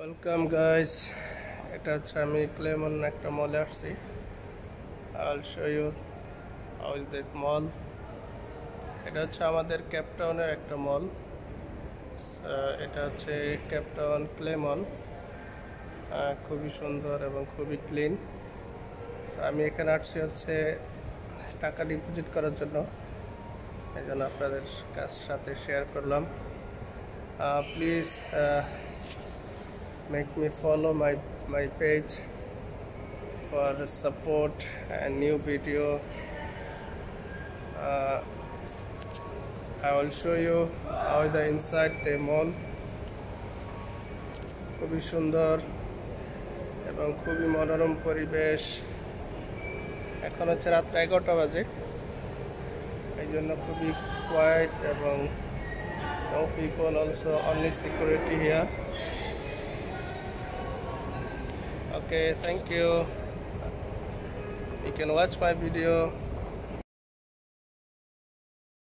Welcome guys, এটা হচ্ছে আমি ক্লেমন একটা মলে আসছি। I'll show you how is that mall. এটা হচ্ছে আমাদের কেপটাউনের একটা মল। এটা হচ্ছে কেপটাউন ক্লেমন। খুবই সুন্দর এবং খুবই ক্লিন। আমি এখানে আসছি হচ্ছে টাকা ডিপোজিট করার জন্য, এই জন্য আপনাদের সাথে শেয়ার করলাম। Please make me follow my page for support and new video. I will show you how the inside the mall. খুবই সুন্দর এবং খুবই মনোরম পরিবেশ। এখন হচ্ছে রাত 11টা বাজে, এই জন্য খুবই কোয়াইট এবং no people, also only security here. Okay, thank you. You can watch my video.